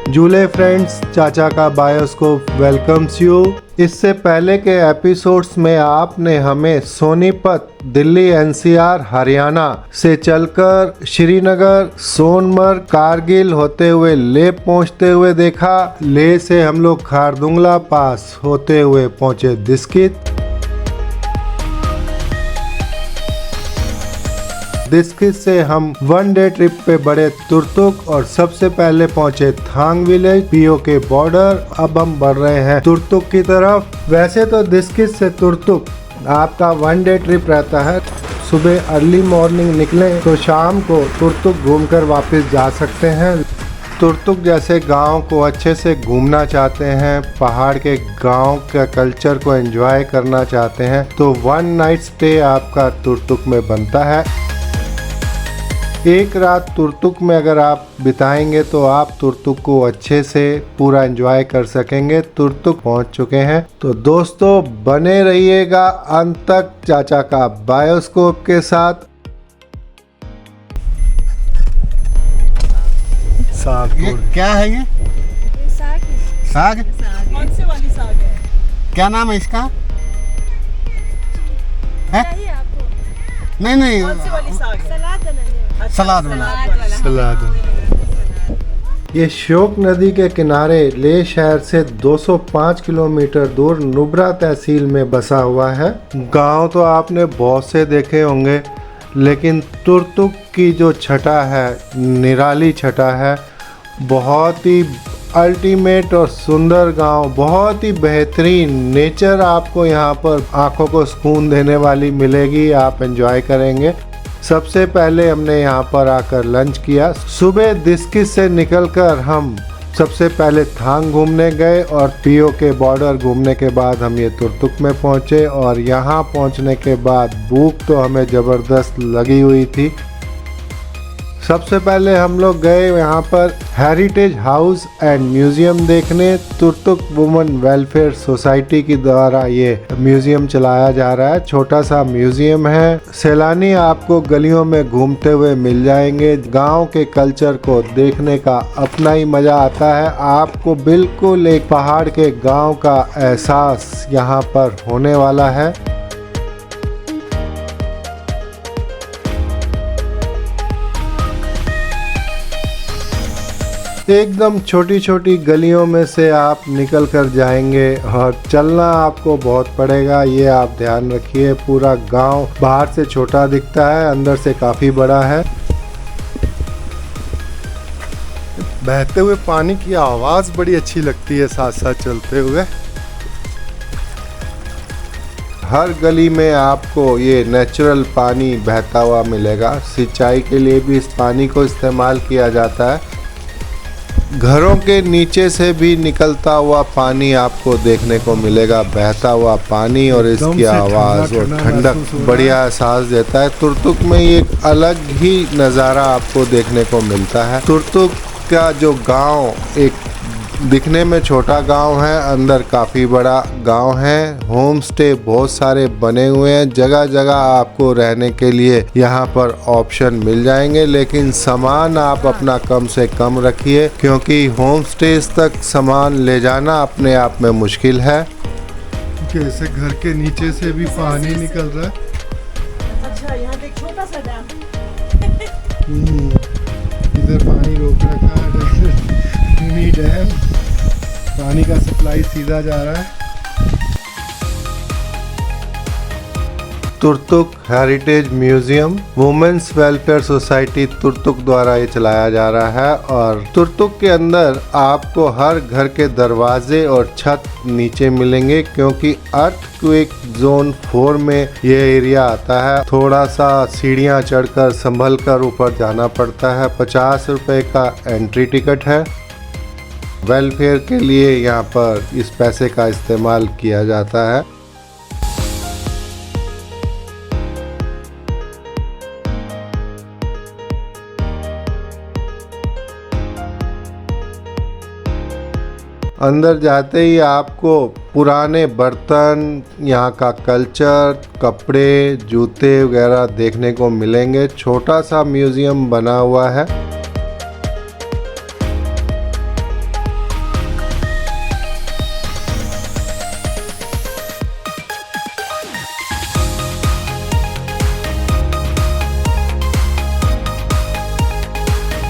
July friends, चाचा का bioscope welcomes you. इससे पहले के एपिसोड्स में आपने हमें सोनीपत, दिल्ली एनसीआर, हरियाणा से चलकर श्रीनगर, सोनमर्ग, कारगिल होते हुए लेह पहुंचते हुए देखा। लेह से हम लोग खारदुंगला पास होते हुए पहुंचे दिस्कित। दिस्कित से हम वन डे ट्रिप पे बढ़े तुर्तुक और सबसे पहले पहुंचे थांग विलेज, पीओके बॉर्डर। अब हम बढ़ रहे हैं तुर्तुक की तरफ। वैसे तो दिस्कित से तुर्तुक आपका वन डे ट्रिप रहता है। सुबह अर्ली मॉर्निंग निकलें तो शाम को तुर्तुक घूमकर वापस जा सकते हैं। तुर्तुक जैसे गांव को अच्छे से घूमना चाहते हैं, पहाड़ के गांव के कल्चर को एंजॉय करना चाहते हैं तो वन नाइट स्टे आपका तुर्तुक में बनता है। एक रात तुर्तुक में अगर आप बिताएंगे तो आप तुर्तुक को अच्छे से पूरा एंजॉय कर सकेंगे। तुर्तुक पहुंच चुके हैं तो दोस्तों बने रहिएगा अंत तक चाचा का बायोस्कोप के साथ। साग ये क्या है ये? साग? कौन से वाली साग है? क्या नाम है इसका? है? नहीं नहीं, कौन से वाली साग है? सलाद बना। सलाद। ये श्योक नदी के किनारे लेह शहर से 205 किलोमीटर दूर नुब्रा तहसील में बसा हुआ है। गांव तो आपने बहुत से देखे होंगे, लेकिन तुर्तुक की जो छटा है, निराली छटा है। बहुत ही अल्टीमेट और सुंदर गांव, बहुत ही बेहतरीन नेचर आपको यहाँ पर आंखों को सुकून देने वाली मिलेगी। आप एंजॉय करेंगे। सबसे पहले हमने यहाँ पर आकर लंच किया। सुबह दिस्कित से निकलकर हम सबसे पहले थांग घूमने गए और पीओके बॉर्डर घूमने के बाद हम ये तुर्तुक में पहुँचे। और यहाँ पहुँचने के बाद भूख तो हमें ज़बरदस्त लगी हुई थी। सबसे पहले हम लोग गए यहाँ पर हेरिटेज हाउस एंड म्यूजियम देखने। तुर्तुक वुमेन वेलफेयर सोसाइटी के द्वारा ये म्यूजियम चलाया जा रहा है। छोटा सा म्यूजियम है। सैलानी आपको गलियों में घूमते हुए मिल जाएंगे। गांव के कल्चर को देखने का अपना ही मजा आता है। आपको बिल्कुल एक पहाड़ के गांव का एहसास यहाँ पर होने वाला है। एकदम छोटी छोटी गलियों में से आप निकल कर जाएंगे और चलना आपको बहुत पड़ेगा, ये आप ध्यान रखिए। पूरा गांव बाहर से छोटा दिखता है, अंदर से काफ़ी बड़ा है। बहते हुए पानी की आवाज़ बड़ी अच्छी लगती है साथ साथ चलते हुए। हर गली में आपको ये नेचुरल पानी बहता हुआ मिलेगा। सिंचाई के लिए भी इस पानी को इस्तेमाल किया जाता है। घरों के नीचे से भी निकलता हुआ पानी आपको देखने को मिलेगा, बहता हुआ पानी, और इसकी आवाज़ और ठंडक बढ़िया एहसास देता है। तुर्तुक में ये एक अलग ही नज़ारा आपको देखने को मिलता है। तुर्तुक का जो गांव एक दिखने में छोटा गांव है, अंदर काफ़ी बड़ा गांव है। होम स्टे बहुत सारे बने हुए हैं। जगह जगह आपको रहने के लिए यहाँ पर ऑप्शन मिल जाएंगे, लेकिन सामान आप अपना कम से कम रखिए, क्योंकि होम स्टेज तक सामान ले जाना अपने आप में मुश्किल है। जैसे घर के नीचे से भी पानी निकल रहा है। अच्छा, यहाँ देख छोटा सा डैम। इधर पानी रोक रखा है। मिनी डैम, पानी का सप्लाई सीधा जा रहा है। Turtuk heritage museum women's welfare society Turtuk द्वारा ये चलाया जा रहा है। और तुर्तुक के अंदर आपको हर घर के दरवाजे और छत नीचे मिलेंगे, क्योंकि अर्थक्वेक जोन 4 में ये एरिया आता है। थोड़ा सा सीढ़ियाँ चढ़कर संभल कर ऊपर जाना पड़ता है। 50 रुपये का एंट्री टिकट है। वेलफेयर के लिए यहाँ पर इस पैसे का इस्तेमाल किया जाता है। अंदर जाते ही आपको पुराने बर्तन, यहाँ का कल्चर, कपड़े, जूते वगैरह देखने को मिलेंगे। छोटा सा म्यूजियम बना हुआ है।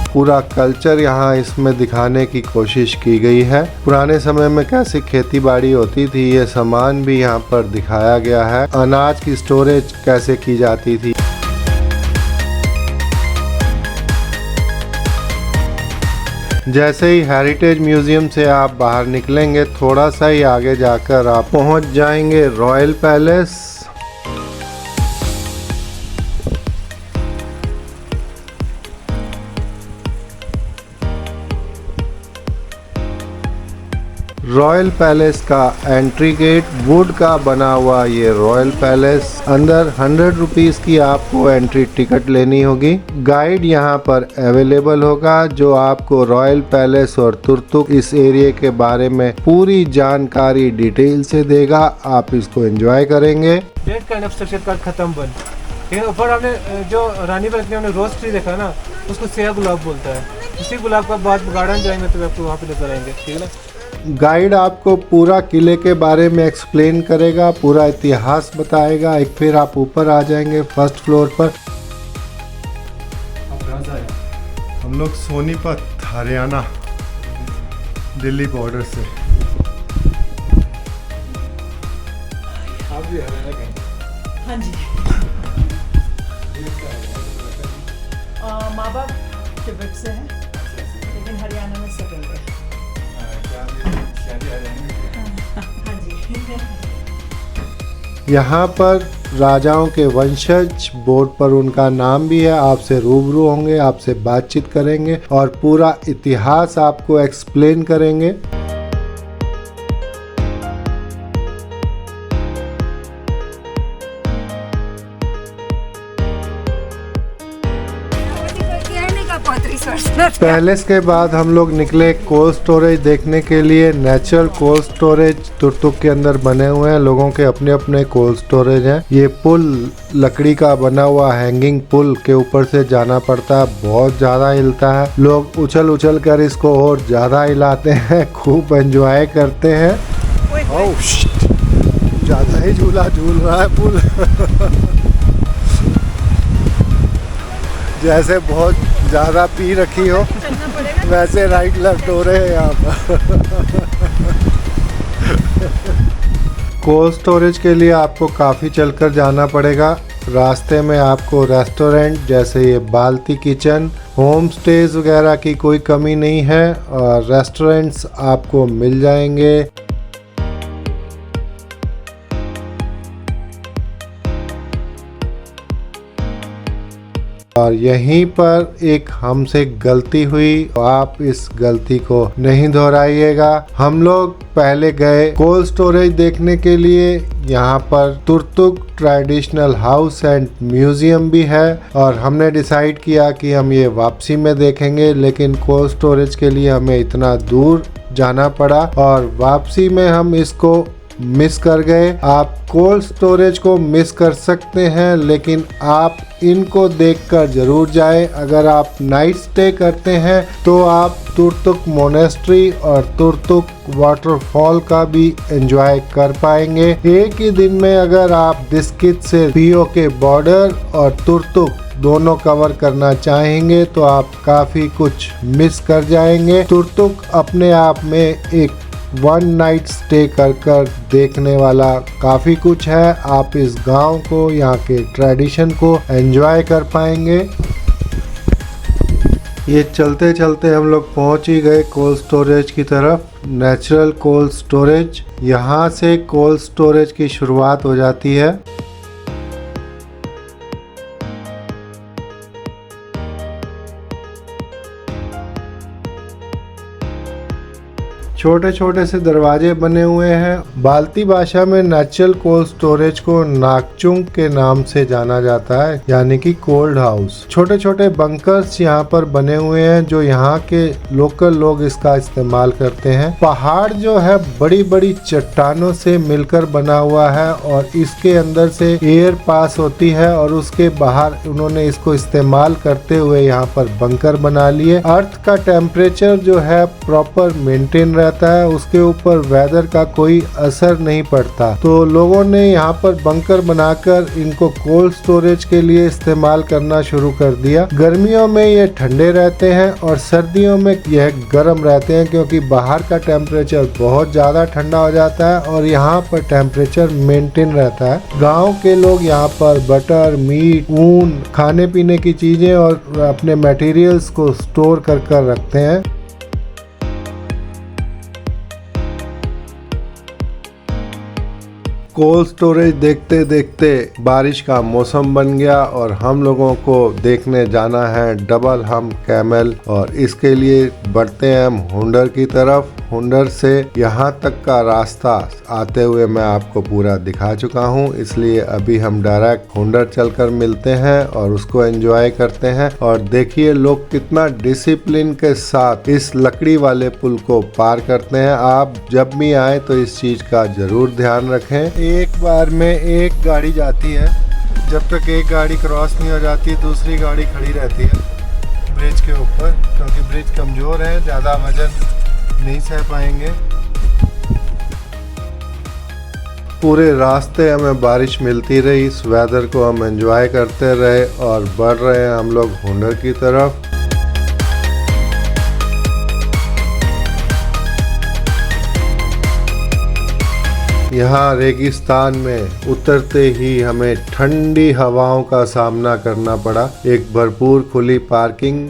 पूरा कल्चर यहाँ इसमें दिखाने की कोशिश की गई है। पुराने समय में कैसी खेती बाड़ी होती थी ये सामान भी यहाँ पर दिखाया गया है। अनाज की स्टोरेज कैसे की जाती थी। जैसे ही हेरिटेज म्यूजियम से आप बाहर निकलेंगे थोड़ा सा ही आगे जाकर आप पहुंच जाएंगे रॉयल पैलेस। रॉयल पैलेस का एंट्री गेट वुड का बना हुआ ये रॉयल पैलेस। अंदर 100 रुपीस की आपको एंट्री टिकट लेनी होगी। गाइड यहाँ पर अवेलेबल होगा जो आपको रॉयल पैलेस और तुर्तुक इस एरिया के बारे में पूरी जानकारी डिटेल से देगा। आप इसको एंजॉय करेंगे। डेट काइंड ऑफ स्ट्रक्चर का खत्म बन, ठीक है। ऊपर हमने जो रानी बाग में हमने रोज ट्री देखा ना, उसको सेया गुलाब बोलता है। इसी गुलाब का बाद गार्डन जाएंगे तो आपको वहाँ पे लेकर आएंगे, ठीक है ना। गाइड आपको पूरा किले के बारे में एक्सप्लेन करेगा, पूरा इतिहास बताएगा। एक फिर आप ऊपर आ जाएंगे फर्स्ट फ्लोर पर। हम लोग सोनीपत हरियाणा दिल्ली बॉर्डर से। आप भी हरियाणा के? हाँ जी। माँ बाप तिब्बत से हैं, लेकिन हरियाणा में सेटल है। हाँ जी। यहाँ पर राजाओं के वंशज बोर्ड पर उनका नाम भी है। आपसे रूबरू होंगे, आपसे बातचीत करेंगे और पूरा इतिहास आपको एक्सप्लेन करेंगे। पैलेस के बाद हम लोग निकले कोल्ड स्टोरेज देखने के लिए। नेचुरल कोल्ड स्टोरेज तुर्तुक के अंदर बने हुए हैं। लोगों के अपने अपने कोल्ड स्टोरेज हैं। ये पुल लकड़ी का बना हुआ हैंगिंग पुल के ऊपर से जाना पड़ता है। बहुत ज़्यादा हिलता है। लोग उछल उछल कर इसको और ज़्यादा हिलाते हैं, खूब एंजॉय करते हैं। ओह शिट, ज़्यादा ही झूला झूल रहा है पुल। जैसे बहुत ज़्यादा पी रखी हो वैसे राइट लेफ्ट हो रहे हैं यहाँ पर। कोल्ड स्टोरेज के लिए आपको काफ़ी चलकर जाना पड़ेगा। रास्ते में आपको रेस्टोरेंट जैसे ये बाल्टी किचन, होम स्टेज वगैरह की कोई कमी नहीं है और रेस्टोरेंट्स आपको मिल जाएंगे। और यहीं पर एक हमसे गलती हुई, आप इस गलती को नहीं दोहराइएगा। हम लोग पहले गए कोल्ड स्टोरेज देखने के लिए। यहाँ पर Turtuk traditional house and museum भी है और हमने डिसाइड किया कि हम ये वापसी में देखेंगे, लेकिन कोल्ड स्टोरेज के लिए हमें इतना दूर जाना पड़ा और वापसी में हम इसको मिस कर गए। आप कोल्ड स्टोरेज को मिस कर सकते हैं, लेकिन आप इनको देखकर जरूर जाएं। अगर आप नाइट स्टे करते हैं तो आप तुर्तुक मोनेस्ट्री और तुर्तुक वाटरफॉल का भी एंजॉय कर पाएंगे। एक ही दिन में अगर आप दिस्कित से पीओके बॉर्डर और तुर्तुक दोनों कवर करना चाहेंगे तो आप काफी कुछ मिस कर जाएंगे। तुर्तुक अपने आप में एक वन नाइट स्टे कर देखने वाला काफ़ी कुछ है। आप इस गांव को, यहाँ के ट्रेडिशन को एंजॉय कर पाएंगे। ये चलते चलते हम लोग पहुंच ही गए कोल्ड स्टोरेज की तरफ। नेचुरल कोल्ड स्टोरेज, यहाँ से कोल्ड स्टोरेज की शुरुआत हो जाती है। छोटे छोटे से दरवाजे बने हुए हैं। बाल्टी भाषा में नेचुरल कोल्ड स्टोरेज को नाकचुंग के नाम से जाना जाता है, यानी कि कोल्ड हाउस। छोटे छोटे बंकर्स यहाँ पर बने हुए हैं जो यहाँ के लोकल लोग इसका इस्तेमाल करते हैं। पहाड़ जो है बड़ी बड़ी चट्टानों से मिलकर बना हुआ है और इसके अंदर से एयर पास होती है और उसके बाहर उन्होंने इसको इस्तेमाल करते हुए यहाँ पर बंकर बना लिए। अर्थ का टेम्परेचर जो है प्रॉपर मेंटेन रहता है, उसके ऊपर वेदर का कोई असर नहीं पड़ता। तो लोगों ने यहाँ पर बंकर बनाकर इनको कोल्ड स्टोरेज के लिए इस्तेमाल करना शुरू कर दिया। गर्मियों में ये ठंडे रहते हैं और सर्दियों में यह गर्म रहते हैं, क्योंकि बाहर का टेम्परेचर बहुत ज़्यादा ठंडा हो जाता है और यहाँ पर टेम्परेचर मेंटेन रहता है। गाँव के लोग यहाँ पर बटर, मीट, ऊन, खाने पीने की चीज़ें और अपने मटेरियल्स को स्टोर कर रखते हैं। कोल्ड स्टोरेज देखते देखते बारिश का मौसम बन गया और हम लोगों को देखने जाना है डबल हम्प कैमल, और इसके लिए बढ़ते हैं हम हुंडर की तरफ। हुंडर से यहाँ तक का रास्ता आते हुए मैं आपको पूरा दिखा चुका हूँ, इसलिए अभी हम डायरेक्ट हुंडर चलकर मिलते हैं और उसको एंजॉय करते हैं। और देखिए लोग कितना डिसिप्लिन के साथ इस लकड़ी वाले पुल को पार करते हैं। आप जब भी आए तो इस चीज का जरूर ध्यान रखें। एक बार में एक गाड़ी जाती है, जब तक एक गाड़ी क्रॉस नहीं हो जाती दूसरी गाड़ी खड़ी रहती है ब्रिज के ऊपर, क्योंकि ब्रिज कमजोर है, ज़्यादा वजन नहीं सह पाएंगे। पूरे रास्ते हमें बारिश मिलती रही, इस वेदर को हम एंजॉय करते रहे और बढ़ रहे हैं हम लोग हुंडर की तरफ। यहाँ रेगिस्तान में उतरते ही हमें ठंडी हवाओं का सामना करना पड़ा। एक भरपूर खुली पार्किंग,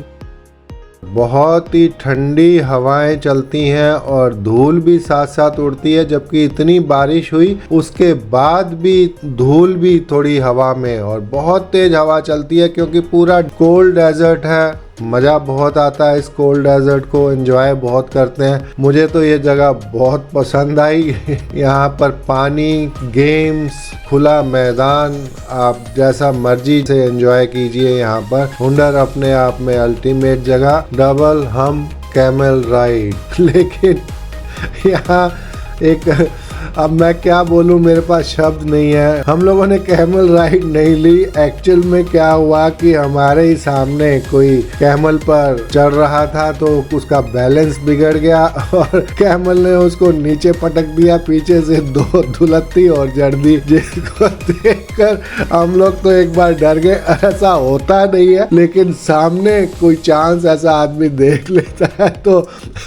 बहुत ही ठंडी हवाएं चलती हैं और धूल भी साथ साथ उड़ती है, जबकि इतनी बारिश हुई उसके बाद भी धूल भी थोड़ी हवा में, और बहुत तेज हवा चलती है क्योंकि पूरा कोल्ड डेजर्ट है। मज़ा बहुत आता है इस कोल्ड डेजर्ट को एंजॉय बहुत करते हैं। मुझे तो ये जगह बहुत पसंद आई। यहाँ पर पानी, गेम्स, खुला मैदान, आप जैसा मर्जी से एंजॉय कीजिए। यहाँ पर हुंडर अपने आप में अल्टीमेट जगह, डबल हम्प कैमल राइड। लेकिन यहाँ एक, अब मैं क्या बोलूं, मेरे पास शब्द नहीं है। हम लोगों ने कैमल राइड नहीं ली। एक्चुअल में क्या हुआ कि हमारे ही सामने कोई कैमल पर चढ़ रहा था तो उसका बैलेंस बिगड़ गया और कैमल ने उसको नीचे पटक दिया, पीछे से 2 धुलत्ती और जड़ दी, जिसको देखकर हम लोग तो एक बार डर गए। ऐसा होता नहीं है, लेकिन सामने कोई चांस ऐसा आदमी देख लेता है तो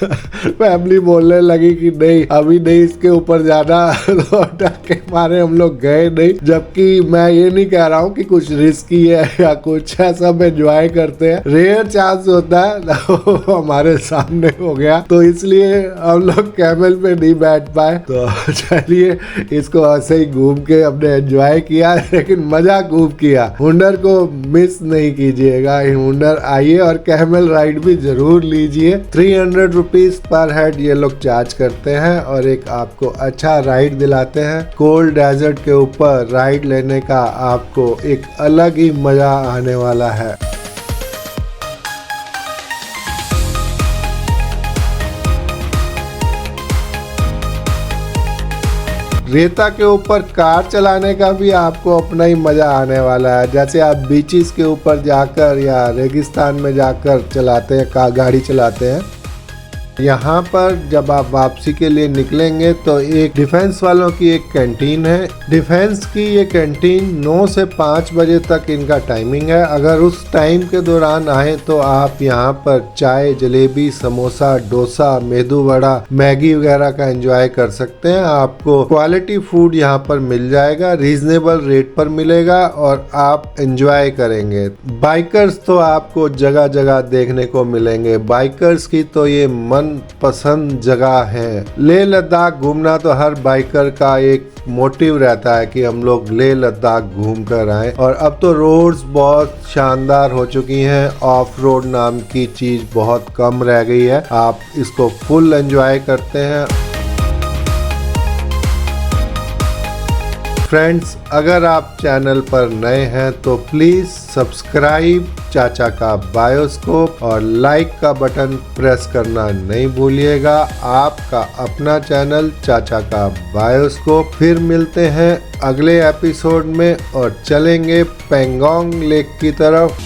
फैमिली बोलने लगी कि नहीं, अभी नहीं, इसके ऊपर जाना। डर के मारे हम लोग गए नहीं। जबकि मैं ये नहीं कह रहा हूँ कि कुछ रिस्की है या कुछ है, सब एंजॉय करते हैं। रेयर चांस होता है तो हमारे सामने हो गया, तो इसलिए हम लोग कैमल पे नहीं बैठ पाए। तो चलिए इसको ऐसे ही घूम के हमने एंजॉय किया, लेकिन मजा खूब किया। हुंडर को मिस नहीं कीजिएगा, हुंडर आइए और कैमल राइड भी जरूर लीजिए। 300 रुपीज पर हेड ये लोग चार्ज करते हैं और एक आपको अच्छा राइड दिलाते हैं। कोल्ड डेजर्ट के ऊपर राइड लेने का आपको एक अलग ही मजा आने वाला है। रेता के ऊपर कार चलाने का भी आपको अपना ही मजा आने वाला है। जैसे आप बीचेस के ऊपर जाकर या रेगिस्तान में जाकर चलाते हैं, गाड़ी चलाते हैं। यहाँ पर जब आप वापसी के लिए निकलेंगे तो एक डिफेंस वालों की एक कैंटीन है। डिफेंस की ये कैंटीन 9 से 5 बजे तक इनका टाइमिंग है। अगर उस टाइम के दौरान आए तो आप यहाँ पर चाय, जलेबी, समोसा, डोसा, मेदू वड़ा, मैगी वगैरह का एंजॉय कर सकते हैं। आपको क्वालिटी फूड यहाँ पर मिल जाएगा, रीजनेबल रेट पर मिलेगा और आप एंजॉय करेंगे। बाइकर्स तो आपको जगह जगह देखने को मिलेंगे। बाइकर्स की तो ये मन पसंद जगह है। लेह लद्दाख घूमना तो हर बाइकर का एक मोटिव रहता है कि हम लोग लेह लद्दाख घूम कर आए। और अब तो रोड्स बहुत शानदार हो चुकी हैं, ऑफ रोड नाम की चीज बहुत कम रह गई है। आप इसको फुल एंजॉय करते हैं। फ्रेंड्स, अगर आप चैनल पर नए हैं तो प्लीज सब्सक्राइब चाचा का बायोस्कोप और लाइक का बटन प्रेस करना नहीं भूलिएगा। आपका अपना चैनल चाचा का बायोस्कोप। फिर मिलते हैं अगले एपिसोड में और चलेंगे पेंगोंग लेक की तरफ।